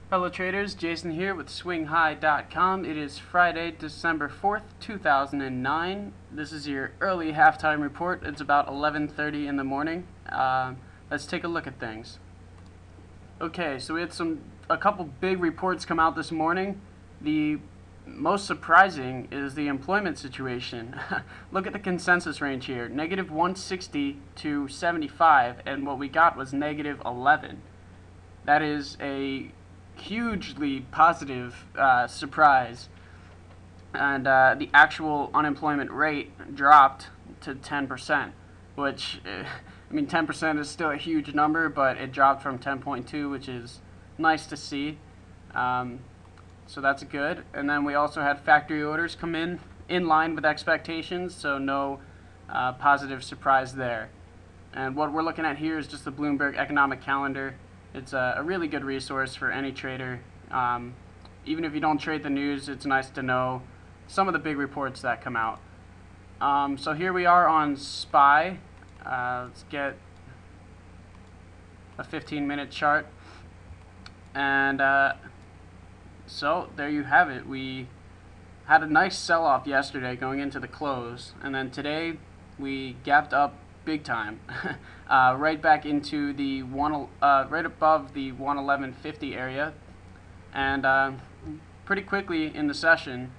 Fellow traders, Jason here with SwingHigh.com. It is Friday, December 4th, 2009. This is your early halftime report. It's about 11:30 in the morning. Let's take a look at things. Okay, so we had a couple big reports come out this morning. The most surprising is the employment situation. Look at the consensus range here, negative 160 to 75, and what we got was negative 11. That is a hugely positive surprise, and the actual unemployment rate dropped to 10%, which, I mean, 10% is still a huge number, but it dropped from 10.2, which is nice to see. So that's good. And then we also had factory orders come in line with expectations, so no positive surprise there. And what we're looking at here is just the Bloomberg economic calendar. It's a really good resource for any trader. Even if you don't trade the news, it's nice to know some of the big reports that come out. So here we are on SPY. Let's get a 15-minute chart. And so there you have it. We had a nice sell-off yesterday going into the close, and then today we gapped up big time, right back into the right above the 111.50 area, and pretty quickly in the session,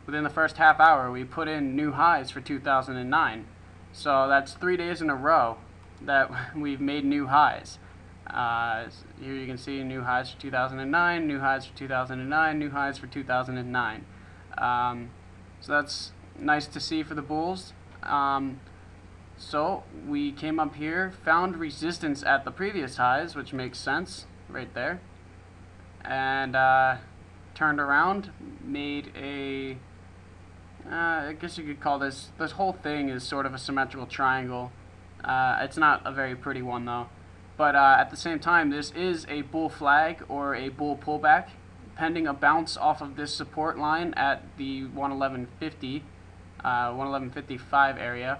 within the first half hour, we put in new highs for 2009. So that's 3 days in a row that we've made new highs. Here you can see new highs for 2009, new highs for 2009, new highs for 2009. So that's nice to see for the bulls. So we came up here, found resistance at the previous highs, which makes sense right there, and turned around, made a, I guess you could call this whole thing is sort of a symmetrical triangle. It's not a very pretty one though, but at the same time, this is a bull flag or a bull pullback, pending a bounce off of this support line at the 111.50, 111.55 area.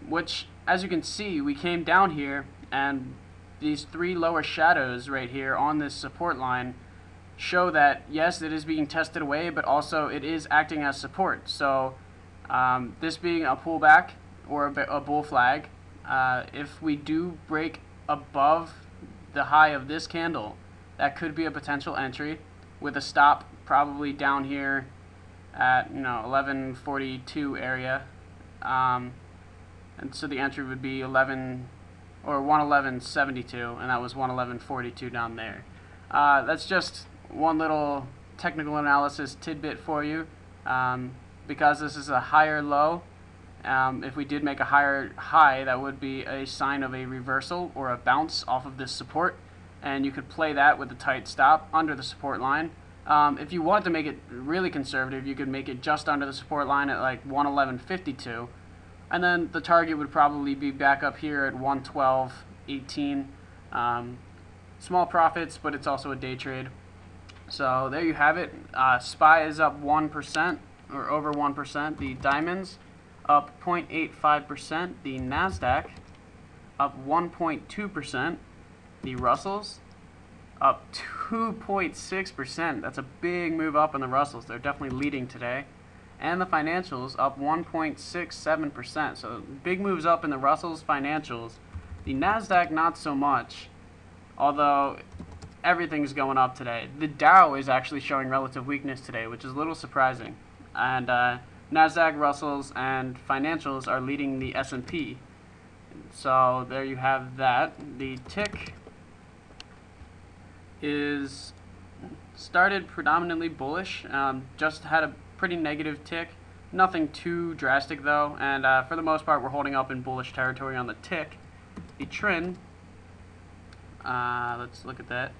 Which, as you can see, we came down here, and these three lower shadows right here on this support line show that, yes, it is being tested away, but also it is acting as support. So this being a pullback or a bull flag, if we do break above the high of this candle, that could be a potential entry with a stop probably down here at 1142 area. And so the entry would be 111.72, and that was 111.42 down there. That's just one little technical analysis tidbit for you. Because this is a higher low, if we did make a higher high, that would be a sign of a reversal or a bounce off of this support, and you could play that with a tight stop under the support line. If you want to make it really conservative, you could make it just under the support line at like 111.52. And then the target would probably be back up here at 112.18. Small profits, but it's also a day trade. So there you have it. SPY is up 1% or over 1%. The diamonds up 0.85%. The NASDAQ up 1.2%. The Russells up 2.6%. That's a big move up in the Russells. They're definitely leading today. And the financials up 1.67%. So big moves up in the Russell's financials. The NASDAQ not so much, although everything's going up today. The Dow is actually showing relative weakness today, which is a little surprising. And NASDAQ, Russell's, and financials are leading the S&P. So there you have that. The tick is started predominantly bullish. Just had a pretty negative tick. Nothing too drastic though, and for the most part we're holding up in bullish territory on the tick. The trend, let's look at that.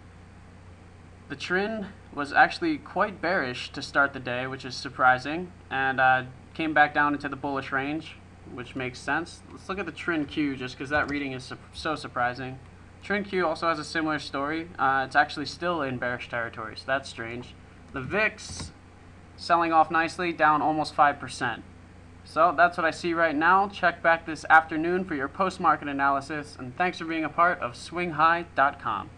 The trend was actually quite bearish to start the day, which is surprising, and came back down into the bullish range, which makes sense. Let's look at the trend Q just because that reading is so surprising. Trend Q also has a similar story. It's actually still in bearish territory, so that's strange. The VIX selling off nicely, down almost 5%. So that's what I see right now. Check back this afternoon for your post-market analysis, and thanks for being a part of SwingHigh.com.